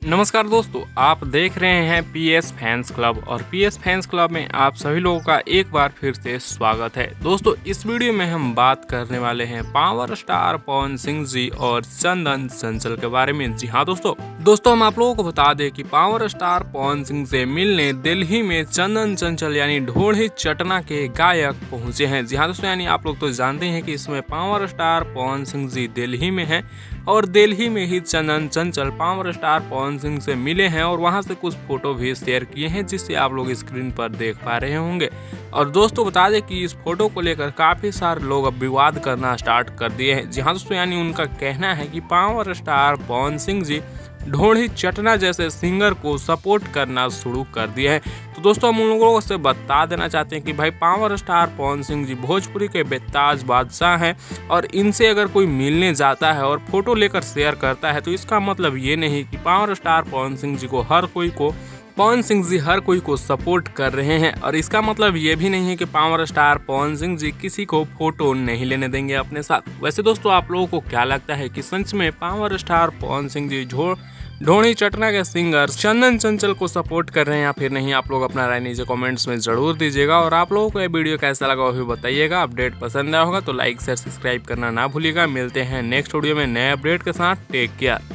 नमस्कार दोस्तों, आप देख रहे हैं पीएस फैंस क्लब और पीएस फैंस क्लब में आप सभी लोगों का एक बार फिर से स्वागत है। दोस्तों, इस वीडियो में हम बात करने वाले हैं पावर स्टार पवन सिंह जी और चंदन चंचल के बारे में। जी हाँ दोस्तों हम आप लोगों को बता दें कि पावर स्टार पवन सिंह से मिलने दिल्ली में चंदन चंचल यानी ढोढ़ी चटना के गायक पहुंचे हैं। जी हाँ दोस्तों, यानी आप लोग तो जानते हैं कि इसमें पावर स्टार पवन सिंह जी दिल्ली में हैं और दिल्ली में ही चंदन चंचल पावर स्टार पवन सिंह से मिले हैं और वहां से कुछ फोटो भी शेयर किए हैं, जिससे आप लोग स्क्रीन पर देख पा रहे होंगे। और दोस्तों बता दें कि इस फोटो को लेकर काफी सारे लोग अब विवाद करना स्टार्ट कर दिए हैं। जी हाँ दोस्तों, यानी उनका कहना है कि पावर स्टार पवन सिंह जी ढोढ़ी चटना जैसे सिंगर को सपोर्ट करना शुरू कर दिया है। तो दोस्तों हम उन लोगों से बता देना चाहते हैं कि भाई पावर स्टार पवन सिंह जी भोजपुरी के बेताज बादशाह हैं और इनसे अगर कोई मिलने जाता है और फोटो लेकर शेयर करता है तो इसका मतलब ये नहीं कि पावर स्टार पवन सिंह जी हर कोई को सपोर्ट कर रहे हैं। और इसका मतलब ये भी नहीं है कि पावर स्टार पवन सिंह जी किसी को फोटो नहीं लेने देंगे अपने साथ। वैसे दोस्तों आप लोगों को क्या लगता है कि सच में पावर स्टार पवन सिंह जी ढोढ़ी चटना के सिंगर चंदन चंचल को सपोर्ट कर रहे हैं या फिर नहीं? आप लोग अपना राय नीचे कमेंट्स में जरूर दीजिएगा। और आप लोगों को ये वीडियो कैसा लगा वो भी बताइएगा। अपडेट पसंद आया होगा तो लाइक शेयर सब्सक्राइब करना ना भूलिएगा। मिलते हैं नेक्स्ट वीडियो में नए अपडेट के साथ। Take care.